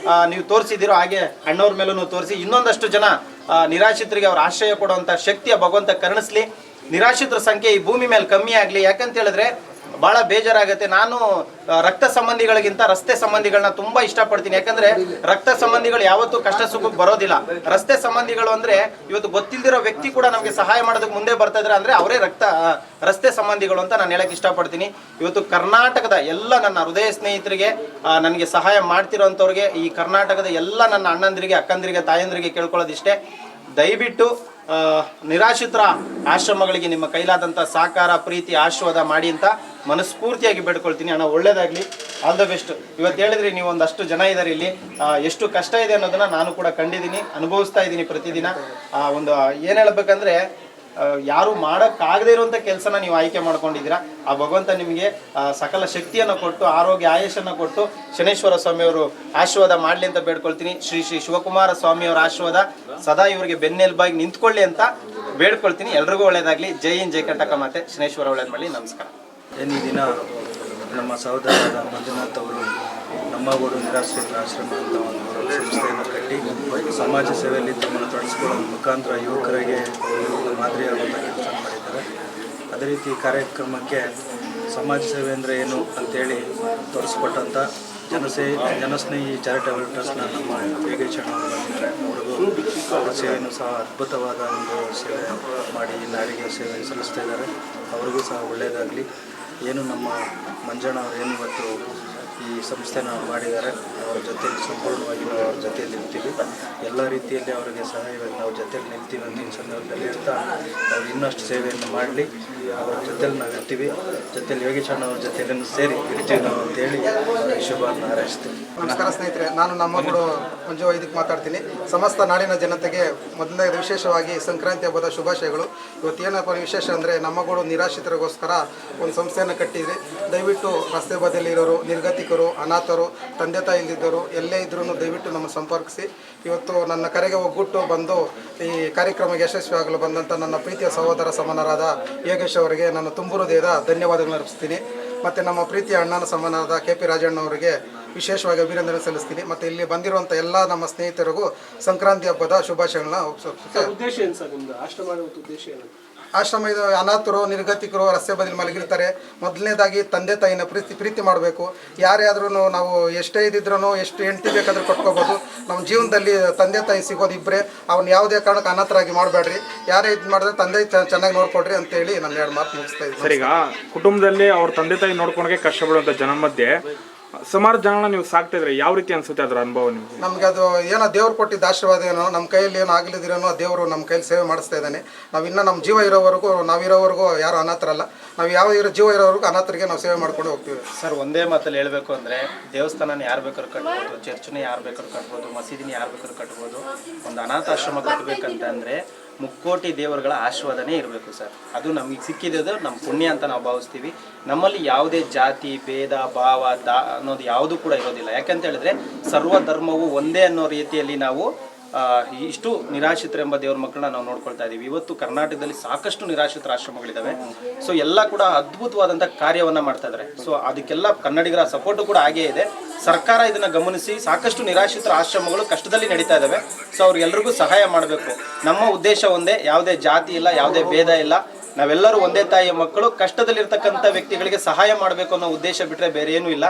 ನೀವು ತೋರಿಸಿದ್ದೀರೋ ಹಾಗೆ ಅಣ್ಣವ್ರ ಮೇಲೂ ತೋರಿಸಿ ಇನ್ನೊಂದಷ್ಟು ಜನ ನಿರಾಶ್ರಿತರಿಗೆ ಅವ್ರ ಆಶ್ರಯ ಕೊಡುವಂಥ ಶಕ್ತಿಯ ಭಗವಂತ ಕರುಣಿಸ್ಲಿ. ನಿರಾಶ್ರಿತರ ಸಂಖ್ಯೆ ಈ ಭೂಮಿ ಮೇಲೆ ಕಮ್ಮಿ ಆಗಲಿ. ಯಾಕಂತ ಹೇಳಿದ್ರೆ ಭಾಳ ಬೇಜಾರಾಗುತ್ತೆ. ನಾನು ರಕ್ತ ಸಂಬಂಧಿಗಳಿಗಿಂತ ರಸ್ತೆ ಸಂಬಂಧಿಗಳನ್ನ ತುಂಬ ಇಷ್ಟಪಡ್ತೀನಿ. ಯಾಕಂದ್ರೆ ರಕ್ತ ಸಂಬಂಧಿಗಳು ಯಾವತ್ತೂ ಕಷ್ಟ ಸುಖಕ್ಕೆ ಬರೋದಿಲ್ಲ. ರಸ್ತೆ ಸಂಬಂಧಿಗಳು ಅಂದ್ರೆ ಇವತ್ತು ಗೊತ್ತಿಲ್ದಿರೋ ವ್ಯಕ್ತಿ ಕೂಡ ನಮಗೆ ಸಹಾಯ ಮಾಡೋದಕ್ಕೆ ಮುಂದೆ ಬರ್ತಾ ಇದ್ರೆ ಅಂದ್ರೆ ಅವರೇ ರಸ್ತೆ ಸಂಬಂಧಿಗಳು ಅಂತ ನಾನು ಹೇಳಕ್ ಇಷ್ಟಪಡ್ತೀನಿ. ಇವತ್ತು ಕರ್ನಾಟಕದ ಎಲ್ಲ ನನ್ನ ಹೃದಯ ಸ್ನೇಹಿತರಿಗೆ, ನನಗೆ ಸಹಾಯ ಮಾಡ್ತಿರೋಂಥವ್ರಿಗೆ, ಈ ಕರ್ನಾಟಕದ ಎಲ್ಲ ನನ್ನ ಅಣ್ಣಂದಿರಿಗೆ, ಅಕ್ಕಂದಿರಿಗೆ, ತಾಯಂದಿರಿಗೆ ಕೇಳ್ಕೊಳ್ಳೋದಿಷ್ಟೇ, ದಯವಿಟ್ಟು ನಿರಾಶ್ರಿತರ ಆಶ್ರಮಗಳಿಗೆ ನಿಮ್ಮ ಕೈಲಾದಂಥ ಸಹಕಾರ, ಪ್ರೀತಿ, ಆಶೀರ್ವಾದ ಮಾಡಿ ಅಂತ ಮನಸ್ಫೂರ್ತಿಯಾಗಿ ಬೇಡ್ಕೊಳ್ತೀನಿ. ಅಣ್ಣ ಒಳ್ಳೇದಾಗಲಿ, ಆಲ್ ದ ಬೆಸ್ಟ್. ಇವತ್ತು ಹೇಳಿದ್ರಿ ನೀವು ಒಂದಷ್ಟು ಜನ ಇದ್ದಾರೆ ಇಲ್ಲಿ, ಎಷ್ಟು ಕಷ್ಟ ಇದೆ ಅನ್ನೋದನ್ನ ನಾನು ಕೂಡ ಕಂಡಿದ್ದೀನಿ, ಅನುಭವಿಸ್ತಾ ಇದ್ದೀನಿ ಪ್ರತಿದಿನ. ಒಂದು ಏನು ಹೇಳ್ಬೇಕಂದ್ರೆ, ಯಾರು ಮಾಡೋಕ್ಕಾಗದೇ ಇರುವಂಥ ಕೆಲಸನ ನೀವು ಆಯ್ಕೆ ಮಾಡ್ಕೊಂಡಿದ್ದೀರಾ. ಆ ಭಗವಂತ ನಿಮಗೆ ಸಕಲ ಶಕ್ತಿಯನ್ನು ಕೊಟ್ಟು, ಆರೋಗ್ಯ ಆಯುಷನ್ನು ಕೊಟ್ಟು, ಶನೇಶ್ವರ ಸ್ವಾಮಿಯವರು ಆಶೀರ್ವಾದ ಮಾಡಲಿ ಅಂತ ಬೇಡ್ಕೊಳ್ತೀನಿ. ಶ್ರೀ ಶಿವಕುಮಾರ ಸ್ವಾಮಿಯವರ ಆಶೀರ್ವಾದ ಸದಾ ಇವರಿಗೆ ಬೆನ್ನೆಲುಬಾಗಿ ನಿಂತ್ಕೊಳ್ಳಿ ಅಂತ ಬೇಡ್ಕೊಳ್ತೀನಿ. ಎಲ್ರಿಗೂ ಒಳ್ಳೇದಾಗಲಿ. ಜೈ ಹಿಂದ್, ಜೈ ಕರ್ನಾಟಕ ಮಾತೆ. ಶನೇಶ್ವರ ಒಳ್ಳೇದು ಮಾಡಲಿ. ನಮಸ್ಕಾರ. ಈ ದಿನ ನಮ್ಮ ಸಹೋದರರಾದ ಮಂಜುನಾಥ್ ಅವರು ನಮ್ಮಗೂಡು ನಿರಾಶ್ರಿತರ ಆಶ್ರಮ ಅಂತ ಒಂದು ಒಂದು ಸಂಸ್ಥೆಯನ್ನು ಕಟ್ಟಿ ಸಮಾಜ ಸೇವೆಯಲ್ಲಿ ತಮ್ಮನ್ನು ತೊಡಗಿಸಿಕೊಳ್ಳೋ ಮುಖಾಂತರ ಯುವಕರಿಗೆ ಒಂದು ಮಾದರಿಯಾಗುವಂಥ ಕೆಲಸ ಮಾಡಿದ್ದಾರೆ. ಅದೇ ರೀತಿ ಈ ಕಾರ್ಯಕ್ರಮಕ್ಕೆ ಸಮಾಜ ಸೇವೆ ಅಂದರೆ ಏನು ಅಂತೇಳಿ ತೋರಿಸ್ಕೊಟ್ಟಂಥ ಜನಸ್ನೇಹಿ ಚಾರಿಟಬಲ್ ಟ್ರಸ್ಟ್ನ ನಮ್ಮ ಯೋಗೇಶಣ್ಣ ಅವರು ಬಂದಿದ್ದಾರೆ. ಅವ್ರಿಗೂ ಅವರ ಸೇವೆಯೂ ಸಹ ಅದ್ಭುತವಾದ ಒಂದು ಸೇವೆ ಮಾಡಿ ನಾಡಿಗೆ ಸೇವೆ ಸಲ್ಲಿಸ್ತಾ ಇದ್ದಾರೆ. ಅವ್ರಿಗೂ ಸಹ ಒಳ್ಳೆಯದಾಗಲಿ. ಏನು ನಮ್ಮ ಮಂಜಣ್ಣ ಅವರು ಏನು ಇವತ್ತು ಈ ಸಂಸ್ಥೆನ ಮಾಡಿದ್ದಾರೆ, ಅವರ ಜೊತೆಯಲ್ಲಿ ಸಂಪೂರ್ಣವಾಗಿ ನಾವು ಅವ್ರ ಜೊತೆಯಲ್ಲಿ ನಿಲ್ತೀವಿ. ಎಲ್ಲ ರೀತಿಯಲ್ಲಿ ಅವರಿಗೆ ಸಹಾಯವಾಗಿ ನಾವು ಜೊತೆಯಲ್ಲಿ ನಿಲ್ತೀವಿ ಅಂತ ಈ ಸಂದರ್ಭದಲ್ಲಿ ಹೇಳ್ತಾ ಅವ್ರು ಇನ್ನಷ್ಟು ಸೇವೆಯನ್ನು ಮಾಡಲಿ. ಅವರ ಜೊತೆಯಲ್ಲಿ ನಾವು ಇರ್ತೀವಿ, ಜೊತೆಯಲ್ಲಿ ಯೋಗೇಶಣ್ಣ ಅವ್ರ ಜೊತೆಯಲ್ಲಿ ಸೇರಿ ಇರ್ತೀವಿ ನಾವು ಅಂತೇಳಿ ಶುಭವನ್ನು ಹಾರೈಸ್ತೀವಿ. ನಮಸ್ಕಾರ ಸ್ನೇಹಿತರೆ, ನಾನು ನಮ್ಮಗಳು ಮಂಜು ವೈದಿಕ್ ಮಾತಾಡ್ತೀನಿ. ಸಮಸ್ತ ನಾಡಿನ ಜನತೆಗೆ ಮೊದಲನೇ ವಿಶೇಷವಾಗಿ ಸಂಕ್ರಾಂತಿ ಹಬ್ಬದ ಶುಭಾಶಯಗಳು. ಇವತ್ತೇನಪ್ಪ ವಿಶೇಷ ಅಂದರೆ ನಮ್ಮಗಳು ನಿರಾಶ್ರಿತರಿಗೋಸ್ಕರ ಒಂದು ಸಂಸ್ಥೆಯನ್ನು ಕಟ್ಟಿದ್ರಿ. ದಯವಿಟ್ಟು ರಸ್ತೆ ಬದಿಯಲ್ಲಿರೋರು, ನಿರ್ಗತಿಕರು, ಅನಾಥರು, ತಂದೆ ತಾಯಿ ಇಲ್ದಿದ್ದವರು ಎಲ್ಲೇ ಇದ್ರೂ ದಯವಿಟ್ಟು ನಮ್ಮ ಸಂಪರ್ಕಿಸಿ. ಇವತ್ತು ನನ್ನ ಕರೆಗೆ ಒಗ್ಗಟ್ಟು ಬಂದು ಈ ಕಾರ್ಯಕ್ರಮಕ್ಕೆ ಯಶಸ್ವಿಯಾಗಲು ಬಂದಂಥ ನನ್ನ ಪ್ರೀತಿಯ ಸಹೋದರ ಸಮನರಾದ ಯೋಗೇಶ್ ಅವರಿಗೆ ನಾನು ತುಂಬು ಹೃದಯದ ಧನ್ಯವಾದಗಳನ್ನು ಅರ್ಪಿಸ್ತೀನಿ. ಮತ್ತು ನಮ್ಮ ಪ್ರೀತಿಯ ಅಣ್ಣನ ಸಮನಾದ KP ರಾಜಣ್ಣ ಅವರಿಗೆ ವಿಶೇಷವಾಗಿ ಅಭಿನಂದನೆ ಸಲ್ಲಿಸ್ತೀನಿ. ಮತ್ತು ಇಲ್ಲಿ ಬಂದಿರುವಂಥ ಎಲ್ಲ ನಮ್ಮ ಸ್ನೇಹಿತರಿಗೂ ಸಂಕ್ರಾಂತಿ ಹಬ್ಬದ ಶುಭಾಶಯಗಳನ್ನ ಉದ್ದೇಶ ಏನು ಸರ್ ನಿಮ್ಮದು ಆಶ್ರಮ ಮಾಡೋದು ಉದ್ದೇಶ ಏನು? ಆಶ್ರಮ ಇದು ಅನಾಥರು, ನಿರ್ಗತಿಕರು ರಸ್ತೆ ಬದಿಲಿ ಮಲಗಿರ್ತಾರೆ. ಮೊದಲನೇದಾಗಿ ತಂದೆ ತಾಯಿನ ಪ್ರೀತಿ ಮಾಡಬೇಕು. ಯಾರೇ ಆದ್ರೂ ನಾವು ಎಷ್ಟೇ ಇದ್ದಿದ್ರೂ ಎಷ್ಟು ಹೆಂಡತಿ ಬೇಕಾದ್ರೂ ಕೊಟ್ಕೋಬೋದು. ನಮ್ಮ ಜೀವನದಲ್ಲಿ ತಂದೆ ತಾಯಿ ಸಿಗೋದು ಇಬ್ಬರೇ. ಅವ್ನು ಯಾವುದೇ ಕಾರಣಕ್ಕೆ ಅನಾಥರಾಗಿ ಮಾಡಬೇಡ್ರಿ. ಯಾರೇ ಇದು ಮಾಡಿದ್ರೆ ತಂದೆ ಚೆನ್ನಾಗಿ ನೋಡ್ಕೊಡ್ರಿ ಅಂತೇಳಿ ನಾನು 2 ಮಾತು ಮುಗಿಸ್ತಾ ಇದ್ದೀನಿ. ಸರ್, ಈಗ ಕುಟುಂಬದಲ್ಲಿ ಅವ್ರ ತಂದೆ ತಾಯಿ ನೋಡ್ಕೊಳಕ್ಕೆ ಕಷ್ಟಪಡುವಂಥ ಜನ ಮಧ್ಯೆ ಸುಮಾರು ಜನ ನೀವು ಸಾಕ್ತಾ ಇದ್ರೆ ಯಾವ ರೀತಿ ಅನ್ಸುತ್ತೆ ಅದರ ಅನುಭವ ನಿಮಗೆ? ನಮ್ಗೆ ಅದು ಏನೋ ದೇವ್ರು ಕೊಟ್ಟಿದ್ದ ಆಶೀರ್ವಾದ ಏನೋ, ನಮ್ಮ ಕೈಯಲ್ಲಿ ಏನೋ ಆಗಲಿದ್ದೀರೇನೋ ದೇವರು ನಮ್ಮ ಕೈಯಲ್ಲಿ ಸೇವೆ ಮಾಡಿಸ್ತಾ ಇದ್ದಾನೆ. ನಾವು ಇನ್ನೂ ನಮ್ಮ ಜೀವ ಇರೋವರೆಗೂ, ನಾವಿರೋವರೆಗೂ ಯಾರು ಅನಾಥರಲ್ಲ. ನಾವು ಯಾವ ಜೀವ ಇರೋವರೆಗೂ ಅನಾಥರಿಗೆ ನಾವು ಸೇವೆ ಮಾಡ್ಕೊಂಡು ಹೋಗ್ತೀವಿ. ಸರ್, ಒಂದೇ ಮಾತಲ್ಲಿ ಹೇಳಬೇಕು ಅಂದರೆ ದೇವಸ್ಥಾನನ ಯಾರು ಬೇಕಾದ್ರೂ ಕಟ್ಬೋದು, ಚರ್ಚ್ನ ಯಾರು ಬೇಕಾದ್ರೂ ಕಟ್ಬೋದು, ಮಸೀದಿನ ಯಾರು ಬೇಕಾದ್ರೂ ಕಟ್ಬೋದು. ಒಂದು ಅನಾಥಾಶ್ರಮ ಕಟ್ಟಬೇಕಂತಂದರೆ ಮುಕ್ಕೋಟಿ ದೇವರುಗಳ ಆಶೀರ್ವಾದನೇ ಇರಬೇಕು ಸರ್. ಅದು ನಮಗೆ ಸಿಕ್ಕಿದ್ದು ನಮ್ಮ ಪುಣ್ಯ ಅಂತ ನಾವು ಭಾವಿಸ್ತೀವಿ. ನಮ್ಮಲ್ಲಿ ಯಾವುದೇ ಜಾತಿ ಭೇದ ಭಾವ ಅನ್ನೋದು ಯಾವುದೂ ಕೂಡ ಇರೋದಿಲ್ಲ. ಯಾಕಂತ ಹೇಳಿದ್ರೆ ಸರ್ವ ಧರ್ಮವು ಒಂದೇ ಅನ್ನೋ ರೀತಿಯಲ್ಲಿ ನಾವು ಇಷ್ಟು ನಿರಾಶ್ರಿತರೆಂಬ ದೇವ್ರ ಮಕ್ಕಳನ್ನ ನಾವು ನೋಡ್ಕೊಳ್ತಾ ಇದ್ದೀವಿ. ಇವತ್ತು ಕರ್ನಾಟಕದಲ್ಲಿ ಸಾಕಷ್ಟು ನಿರಾಶ್ರಿತರ ಆಶ್ರಮಗಳಿದ್ದಾವೆ. ಸೊ ಎಲ್ಲ ಕೂಡ ಅದ್ಭುತವಾದಂಥ ಕಾರ್ಯವನ್ನು ಮಾಡ್ತಾ ಇದ್ದಾರೆ. ಸೊ ಅದಕ್ಕೆಲ್ಲ ಕನ್ನಡಿಗರ ಸಪೋರ್ಟು ಕೂಡ ಹಾಗೇ ಇದೆ. ಸರ್ಕಾರ ಇದನ್ನು ಗಮನಿಸಿ ಸಾಕಷ್ಟು ನಿರಾಶ್ರಿತರ ಆಶ್ರಮಗಳು ಕಷ್ಟದಲ್ಲಿ ನಡೀತಾ ಇದ್ದಾವೆ. ಸೊ ಅವ್ರಿಗೆಲ್ರಿಗೂ ಸಹಾಯ ಮಾಡಬೇಕು. ನಮ್ಮ ಉದ್ದೇಶ ಒಂದೇ, ಯಾವುದೇ ಜಾತಿ ಇಲ್ಲ, ಯಾವುದೇ ಭೇದ ಇಲ್ಲ. ನಾವೆಲ್ಲರೂ ಒಂದೇ ತಾಯಿಯ ಮಕ್ಕಳು. ಕಷ್ಟದಲ್ಲಿರ್ತಕ್ಕಂಥ ವ್ಯಕ್ತಿಗಳಿಗೆ ಸಹಾಯ ಮಾಡಬೇಕು ಅನ್ನೋ ಉದ್ದೇಶ ಬಿಟ್ಟರೆ ಬೇರೆ ಏನೂ ಇಲ್ಲ.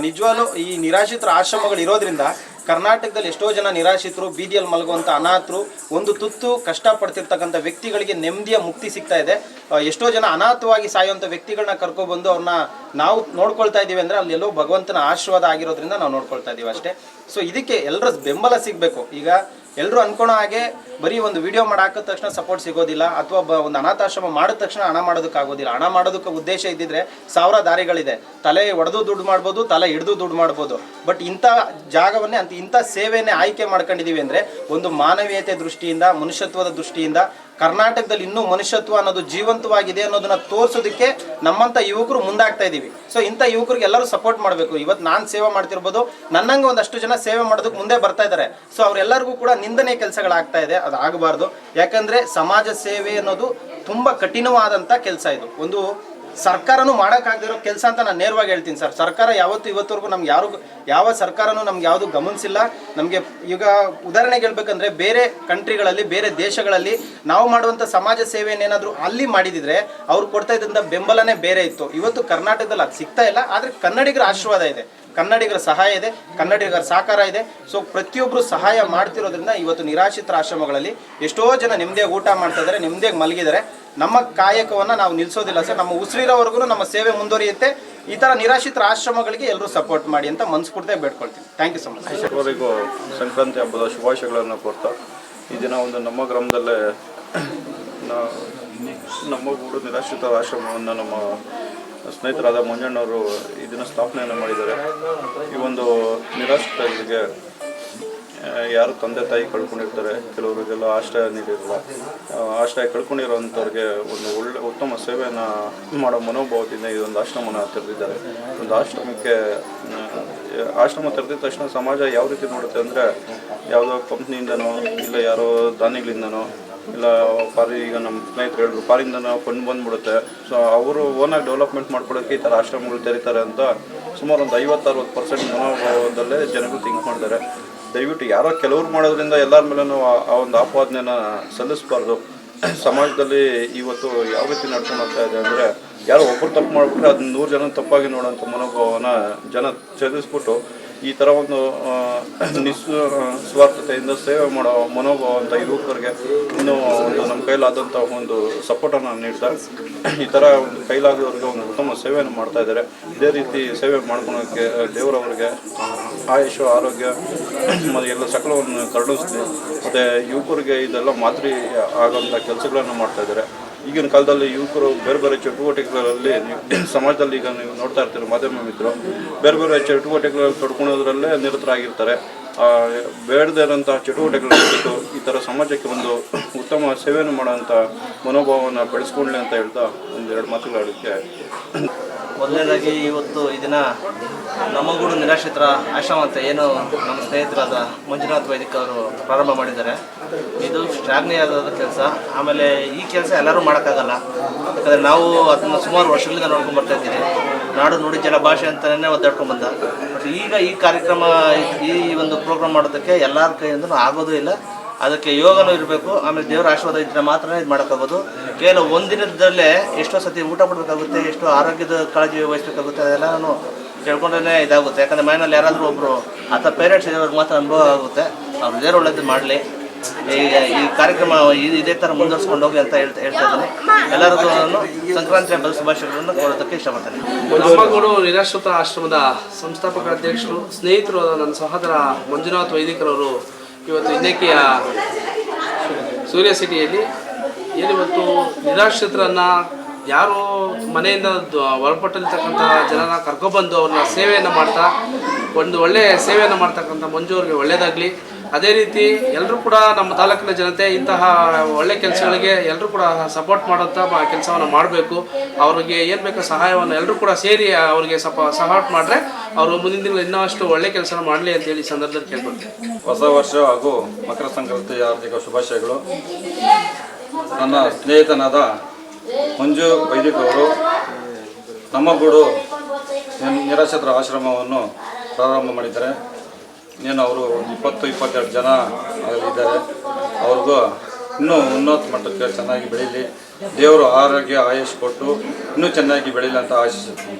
ನಿಜವಾಗ್ಲೂ ಈ ನಿರಾಶ್ರಿತರ ಆಶ್ರಮಗಳು ಇರೋದ್ರಿಂದ ಕರ್ನಾಟಕದಲ್ಲಿ ಎಷ್ಟೋ ಜನ ನಿರಾಶ್ರಿತರು, ಬೀದಿಯಲ್ಲಿ ಮಲಗುವಂಥ ಅನಾಥರು, ಒಂದು ತುತ್ತು ಕಷ್ಟಪಡ್ತಿರ್ತಕ್ಕಂಥ ವ್ಯಕ್ತಿಗಳಿಗೆ ನೆಮ್ಮದಿಯ ಮುಕ್ತಿ ಸಿಗ್ತಾ ಇದೆ. ಎಷ್ಟೋ ಜನ ಅನಾಥವಾಗಿ ಸಾಯುವಂಥ ವ್ಯಕ್ತಿಗಳನ್ನ ಕರ್ಕೊಬಂದು ಅವ್ರನ್ನ ನಾವು ನೋಡ್ಕೊಳ್ತಾ ಇದ್ದೀವಿ ಅಂದರೆ ಅಲ್ಲಿ ಎಲ್ಲೋ ಭಗವಂತನ ಆಶೀರ್ವಾದ ಆಗಿರೋದ್ರಿಂದ ನಾವು ನೋಡ್ಕೊಳ್ತಾ ಇದ್ದೀವಿ ಅಷ್ಟೇ. ಸೊ ಇದಕ್ಕೆ ಎಲ್ಲರ ಬೆಂಬಲ ಸಿಗಬೇಕು. ಈಗ ಎಲ್ಲರೂ ಅನ್ಕೊಳೋ ಹಾಗೆ ಬರೀ ಒಂದು ವಿಡಿಯೋ ಮಾಡಾಕಿದ ತಕ್ಷಣ ಸಪೋರ್ಟ್ ಸಿಗೋದಿಲ್ಲ, ಅಥವಾ ಒಂದು ಅನಾಥಾಶ್ರಮ ಮಾಡಿದ ತಕ್ಷಣ ಹಣ ಮಾಡೋದಕ್ಕಾಗೋದಿಲ್ಲ. ಹಣ ಮಾಡೋದಕ್ಕೆ ಉದ್ದೇಶ ಇದ್ದಿದ್ರೆ 1000 ದಾರಿಗಳಿದೆ. ತಲೆ ಒಡೆದು ದುಡ್ಡು ಮಾಡ್ಬೋದು, ತಲೆ ಹಿಡಿದು ದುಡ್ಡು ಮಾಡ್ಬೋದು. ಬಟ್ ಇಂಥ ಜಾಗವನ್ನೇ ಇಂಥ ಸೇವೆಯನ್ನೇ ಆಯ್ಕೆ ಮಾಡ್ಕೊಂಡಿದ್ದೀವಿ ಅಂದರೆ ಒಂದು ಮಾನವೀಯತೆ ದೃಷ್ಟಿಯಿಂದ, ಮನುಷ್ಯತ್ವದ ದೃಷ್ಟಿಯಿಂದ ಕರ್ನಾಟಕದಲ್ಲಿ ಇನ್ನೂ ಮನುಷ್ಯತ್ವ ಅನ್ನೋದು ಜೀವಂತವಾಗಿದೆ ಅನ್ನೋದನ್ನ ತೋರಿಸೋದಕ್ಕೆ ನಮ್ಮಂಥ ಯುವಕರು ಮುಂದಾಗ್ತಾ ಇದ್ದೀವಿ. ಸೊ ಇಂಥ ಯುವಕರಿಗೆ ಎಲ್ಲರೂ ಸಪೋರ್ಟ್ ಮಾಡಬೇಕು. ಇವತ್ತು ನಾನು ಸೇವೆ ಮಾಡ್ತಿರ್ಬೋದು, ನನ್ನಂಗೆ ಒಂದಷ್ಟು ಜನ ಸೇವೆ ಮಾಡೋದಕ್ಕೆ ಮುಂದೆ ಬರ್ತಾ ಇದ್ದಾರೆ. ಸೊ ಅವರೆಲ್ಲರಿಗೂ ಕೂಡ ನಿಂದನೆ ಕೆಲಸಗಳಾಗ್ತಾ ಇದೆ. ಅದು ಆಗಬಾರ್ದು. ಯಾಕಂದರೆ ಸಮಾಜ ಸೇವೆ ಅನ್ನೋದು ತುಂಬ ಕಠಿಣವಾದಂಥ ಕೆಲಸ. ಇದು ಒಂದು ಸರ್ಕಾರನೂ ಮಾಡೋಕ್ಕಾಗದಿರೋ ಕೆಲಸ ಅಂತ ನಾನು ನೇರವಾಗಿ ಹೇಳ್ತೀನಿ ಸರ್. ಸರ್ಕಾರ ಯಾವತ್ತೂ ಇವತ್ತವರೆಗೂ ನಮ್ಗೆ ಯಾವ ಸರ್ಕಾರನೂ ನಮ್ಗೆ ಯಾವುದು ಗಮನಿಸಿಲ್ಲ. ನಮಗೆ ಈಗ ಉದಾಹರಣೆಗೆ ಹೇಳ್ಬೇಕಂದ್ರೆ ಬೇರೆ ಕಂಟ್ರಿಗಳಲ್ಲಿ, ಬೇರೆ ದೇಶಗಳಲ್ಲಿ ನಾವು ಮಾಡುವಂಥ ಸಮಾಜ ಸೇವೆಯನ್ನೇನಾದರೂ ಅಲ್ಲಿ ಮಾಡಿದಿದ್ರೆ ಅವ್ರು ಕೊಡ್ತಾ ಇದ್ದಂಥ ಬೆಂಬಲನೇ ಬೇರೆ ಇತ್ತು. ಇವತ್ತು ಕರ್ನಾಟಕದಲ್ಲಿ ಅದು ಸಿಗ್ತಾ ಇಲ್ಲ. ಆದರೆ ಕನ್ನಡಿಗರ ಆಶೀರ್ವಾದ ಇದೆ, ಕನ್ನಡಿಗರ ಸಹಾಯ ಇದೆ, ಕನ್ನಡಿಗರ ಸಹಕಾರ ಇದೆ. ಸೊ ಪ್ರತಿಯೊಬ್ಬರು ಸಹಾಯ ಮಾಡ್ತಿರೋದ್ರಿಂದ ಇವತ್ತು ನಿರಾಶ್ರಿತರ ಆಶ್ರಮಗಳಲ್ಲಿ ಎಷ್ಟೋ ಜನ ನೆಮ್ಮದಿಯಾಗಿ ಊಟ ಮಾಡ್ತಾ ಇದ್ದಾರೆ, ನೆಮ್ಮದಿಯಾಗಿ ಮಲಗಿದ್ದಾರೆ. ನಮ್ಮ ಕಾಯಕವನ್ನು ನಾವು ನಿಲ್ಲಿಸೋದಿಲ್ಲ ಸರ್. ನಮ್ಮ ಉಸಿರಿರೋವರೆಗೂ ನಮ್ಮ ಸೇವೆ ಮುಂದುವರಿಯುತ್ತೆ. ಈ ಥರ ನಿರಾಶ್ರಿತರ ಆಶ್ರಮಗಳಿಗೆ ಎಲ್ಲರೂ ಸಪೋರ್ಟ್ ಮಾಡಿ ಅಂತ ಮನಸ್ಫೂರ್ತಿಯಾಗಿ ಬೇಡ್ಕೊಳ್ತೀನಿ. Thank you so much. ಎಲ್ಲರಿಗೂ ಸಂಕ್ರಾಂತಿ ಹಬ್ಬದ ಶುಭಾಶಯಗಳನ್ನು ಕೋರ್ತಾ ಈ ದಿನ ಒಂದು ನಮ್ಮ ಗ್ರಾಮದಲ್ಲೇ ನಮ್ಮ ಗೂಡು ನಿರಾಶ್ರಿತ ಆಶ್ರಮವನ್ನು ನಮ್ಮ ಸ್ನೇಹಿತರಾದ ಮಂಜಣ್ಣವರು ಈ ದಿನ ಸ್ಥಾಪನೆಯನ್ನು ಮಾಡಿದ್ದಾರೆ. ಈ ಒಂದು ನಿರಾಶ್ರಿತರಿಗೆ ಯಾರು ತಂದೆ ತಾಯಿ ಕಳ್ಕೊಂಡಿರ್ತಾರೆ, ಕೆಲವರಿಗೆಲ್ಲ ಆಶ್ರಯ ನೀಡಿರಲ್ಲ, ಆಶ್ರಯ ಕಳ್ಕೊಂಡಿರೋವಂಥವ್ರಿಗೆ ಒಂದು ಉತ್ತಮ ಸೇವೆಯನ್ನು ಮಾಡೋ ಮನೋಭಾವದಿಂದ ಇದೊಂದು ಆಶ್ರಮನ ತೆರೆದಿದ್ದಾರೆ. ಒಂದು ಆಶ್ರಮ ತೆರೆದಿದ ತಕ್ಷಣ ಸಮಾಜ ಯಾವ ರೀತಿ ನೋಡುತ್ತೆ ಅಂದರೆ, ಯಾವುದೋ ಕಂಪ್ನಿಯಿಂದನೋ ಇಲ್ಲ ಯಾರೋ ದಾನಿಗಳಿಂದನೋ ಇಲ್ಲ ಈಗ ನಮ್ಮ ಸ್ನೇಹಿತರು ಹೇಳಿದ್ರು ಫಾರಿಂದನೋ ಫಂಡ್ ಬಂದ್ಬಿಡುತ್ತೆ. ಸೊ ಅವರು ಓನಾಗಿ ಡೆವಲಪ್ಮೆಂಟ್ ಮಾಡ್ಕೊಡೋಕ್ಕೆ ಈ ಥರ ಆಶ್ರಮಗಳು ತೆರೀತಾರೆ ಅಂತ ಸುಮಾರು ಒಂದು 50-60% ಮನೋಭಾವದಲ್ಲೇ ಜನಗಳು ಥಿಂಕ್ ಮಾಡ್ತಾರೆ. ದಯವಿಟ್ಟು ಯಾರೋ ಕೆಲವ್ರು ಮಾಡೋದ್ರಿಂದ ಎಲ್ಲರ ಮೇಲೂ ಆ ಒಂದು ಆಪಾದನೆನ ಸಲ್ಲಿಸಬಾರ್ದು. ಸಮಾಜದಲ್ಲಿ ಇವತ್ತು ಯಾವ ರೀತಿ ನಡ್ಕೊಂಡು ಹೋಗ್ತಾ ಇದೆ ಅಂದರೆ, ಯಾರೋ ಒಬ್ಬರು ತಪ್ಪು ಮಾಡಿಬಿಟ್ರೆ ಅದನ್ನ 100 ಜನ ತಪ್ಪಾಗಿ ನೋಡೋಂಥ ಮನೋಭಾವನ ಜನ ಛೇದಿಸ್ಬಿಟ್ಟು ಈ ಥರ ಒಂದು ಸ್ವಾರ್ಥತೆಯಿಂದ ಸೇವೆ ಮಾಡೋ ಮನೋಭಾವ ಅಂತ ಯುವಕರಿಗೆ ಇನ್ನೂ ಒಂದು ನಮ್ಮ ಕೈಲಾದಂಥ ಒಂದು ಸಪೋರ್ಟನ್ನು ನೀಡ್ತಾ ಈ ಥರ ಒಂದು ಕೈಲಾಗೋರಿಗೆ ಒಂದು ಉತ್ತಮ ಸೇವೆಯನ್ನು ಮಾಡ್ತಾ ಇದ್ದಾರೆ. ಇದೇ ರೀತಿ ಸೇವೆ ಮಾಡ್ಕೊಳೋಕ್ಕೆ ದೇವರವರಿಗೆ ಆಯುಷು ಆರೋಗ್ಯ ಮತ್ತು ಎಲ್ಲ ಸಕಲವನ್ನು ಕರುಣಿಸ್ಲಿ. ಮತ್ತು ಯುವಕರಿಗೆ ಇದೆಲ್ಲ ಮಾದರಿ ಆಗೋಂಥ ಕೆಲಸಗಳನ್ನು ಮಾಡ್ತಾ ಇದ್ದಾರೆ. ಈಗಿನ ಕಾಲದಲ್ಲಿ ಯುವಕರು ಬೇರೆ ಬೇರೆ ಚಟುವಟಿಕೆಗಳಲ್ಲಿ ಸಮಾಜದಲ್ಲಿ ಈಗ ನೀವು ನೋಡ್ತಾ ಇರ್ತೀರಿ, ಮಾಧ್ಯಮ ಮಿತ್ರರು ಬೇರೆ ಬೇರೆ ಚಟುವಟಿಕೆಗಳಲ್ಲಿ ತೊಡ್ಕೊಳೋದ್ರಲ್ಲೇ ನಿರತರಾಗಿರ್ತಾರೆ. ಬೇಡದೇ ಇರೋಂಥ ಚಟುವಟಿಕೆಗಳನ್ನು ಬಿಟ್ಟು ಈ ಥರ ಸಮಾಜಕ್ಕೆ ಒಂದು ಉತ್ತಮ ಸೇವೆಯನ್ನು ಮಾಡೋಂಥ ಮನೋಭಾವವನ್ನು ಬೆಳೆಸ್ಕೊಳ್ಳಿ ಅಂತ ಹೇಳ್ತಾ ಒಂದೆರಡು ಮಾತುಗಳಾಡೋಕ್ಕೆ. ಮೊದಲನೇದಾಗಿ ಇವತ್ತು ಈ ದಿನ ನಮ್ಮಗೂಡು ನಿರಾಶ್ರಿತರ ಆಶ್ರಮ ಅಂತ ಏನು ನಮ್ಮ ಸ್ನೇಹಿತರಾದ ಮಂಜುನಾಥ್ ವೈದಿಕ್ ಅವರು ಪ್ರಾರಂಭ ಮಾಡಿದ್ದಾರೆ. ಇದು ಶ್ಲಾಘನೀಯವಾದ ಕೆಲಸ. ಆಮೇಲೆ ಈ ಕೆಲಸ ಎಲ್ಲರೂ ಮಾಡೋಕ್ಕಾಗಲ್ಲ, ಯಾಕಂದರೆ ನಾವು ಅದನ್ನು ಸುಮಾರು ವರ್ಷಗಳಿಂದ ನೋಡ್ಕೊಂಡು ಬರ್ತಾ ಇದ್ದೀವಿ. ನಾಡು ನುಡಿ ಜನ ಭಾಷೆ ಅಂತಲೇ ಒದ್ದಾಡ್ಕೊಂಡು ಬಂದ. ಬಟ್ ಈಗ ಈ ಕಾರ್ಯಕ್ರಮ, ಈ ಒಂದು ಪ್ರೋಗ್ರಾಮ್ ಮಾಡೋದಕ್ಕೆ ಎಲ್ಲರ ಕೈಯಿಂದಲೂ ಆಗೋದು ಇಲ್ಲ. ಅದಕ್ಕೆ ಯೋಗನೂ ಇರಬೇಕು, ಆಮೇಲೆ ದೇವರ ಆಶೀರ್ವಾದ ಇದ್ದರೆ ಮಾತ್ರ ಇದು ಮಾಡೋಕ್ಕಾಗೋದು. ಕೇವಲ ಒಂದಿನದಲ್ಲೇ ಎಷ್ಟೋ ಸತಿ ಊಟ ಪಡಬೇಕಾಗುತ್ತೆ, ಎಷ್ಟೋ ಆರೋಗ್ಯದ ಕಾಳಜಿ ವಹಿಸಬೇಕಾಗುತ್ತೆ, ಅದೆಲ್ಲನೂ ಕೇಳ್ಕೊಂಡ್ರೆ ಇದಾಗುತ್ತೆ. ಯಾಕಂದರೆ ಮನೆಯಲ್ಲಿ ಯಾರಾದರೂ ಒಬ್ಬರು ಅಥವಾ ಪೇರೆಂಟ್ಸ್ ಇರೋರಿಗೆ ಮಾತ್ರ ಅನುಭವ ಆಗುತ್ತೆ. ಅವ್ರು ದೇವ್ರು ಒಳ್ಳೇದು ಮಾಡಲಿ. ಈ ಕಾರ್ಯಕ್ರಮ ಇದೇ ಥರ ಮುಂದುವರ್ಸ್ಕೊಂಡು ಹೋಗಿ ಅಂತ ಹೇಳ್ತಾ ಇದ್ದೀನಿ. ಎಲ್ಲರಿಗೂ ನಾನು ಸಂಕ್ರಾಂತಿ ಹಬ್ಬದ ಶುಭಾಶಯಗಳನ್ನು ಕೋರೋದಕ್ಕೆ ಇಷ್ಟಪಡ್ತೇನೆ. ನಮ್ಮಗೂಡು ನಿರಾಶ್ರಿತ ಆಶ್ರಮದ ಸಂಸ್ಥಾಪಕ ಅಧ್ಯಕ್ಷರು, ಸ್ನೇಹಿತರು ಆದ ನನ್ನ ಸಹೋದರ ಮಂಜುನಾಥ್ ವೈದಿಕರವರು ಇವತ್ತು ಇನ್ನೇಕೆಯ ಸೂರ್ಯ ಸಿಟಿಯಲ್ಲಿ ಏನಿವತ್ತು ನಿರಾಶ್ರಿತರನ್ನು ಯಾರು ಮನೆಯಿಂದ ಹೊರಪಟ್ಟಿರ್ತಕ್ಕಂಥ ಜನನ ಕರ್ಕೊಬಂದು ಅವ್ರನ್ನ ಸೇವೆಯನ್ನು ಮಾಡ್ತಾ ಒಂದು ಒಳ್ಳೆಯ ಸೇವೆಯನ್ನು ಮಾಡ್ತಕ್ಕಂಥ ಮಂಜು ಅವ್ರಿಗೆ ಒಳ್ಳೆಯದಾಗಲಿ. ಅದೇ ರೀತಿ ಎಲ್ಲರೂ ಕೂಡ ನಮ್ಮ ತಾಲೂಕಿನ ಜನತೆ ಇಂತಹ ಒಳ್ಳೆ ಕೆಲಸಗಳಿಗೆ ಎಲ್ಲರೂ ಕೂಡ ಸಪೋರ್ಟ್ ಮಾಡೋಂಥ ಕೆಲಸವನ್ನು ಮಾಡಬೇಕು. ಅವ್ರಿಗೆ ಏನು ಬೇಕೋ ಸಹಾಯವನ್ನು ಎಲ್ಲರೂ ಕೂಡ ಸೇರಿ ಅವ್ರಿಗೆ ಸಪೋರ್ಟ್ ಮಾಡಿದ್ರೆ ಅವರು ಮುಂದಿನ ದಿನ ಇನ್ನಷ್ಟು ಒಳ್ಳೆ ಕೆಲಸ ಮಾಡಲಿ ಅಂತೇಳಿ ಈ ಸಂದರ್ಭದಲ್ಲಿ ಕೇಳ್ಕೊಳ್ತೀನಿ. ಹೊಸ ವರ್ಷ ಹಾಗೂ ಮಕರ ಸಂಕ್ರಾಂತಿ ಹಾರ್ದಿಕ ಶುಭಾಶಯಗಳು. ನನ್ನ ಸ್ನೇಹಿತನಾದ ಮಂಜು ವೈದಿಕ್ ಅವರು ನಮ್ಮಗೂಡು ನಿರಾಶ್ರಿತರ ಆಶ್ರಮವನ್ನು ಪ್ರಾರಂಭ ಮಾಡಿದ್ದಾರೆ. ಏನು ಅವರು 20-22 ಜನ ಇದ್ದಾರೆ. ಅವ್ರಿಗೂ ಇನ್ನೂ ಉನ್ನತ ಮಟ್ಟಕ್ಕೆ ಚೆನ್ನಾಗಿ ಬೆಳೀಲಿ, ದೇವರು ಆರೋಗ್ಯ ಆಯುಷ್ ಕೊಟ್ಟು ಇನ್ನೂ ಚೆನ್ನಾಗಿ ಬೆಳೀಲಿ ಅಂತ ಆಶಿಸುತ್ತೀನಿ.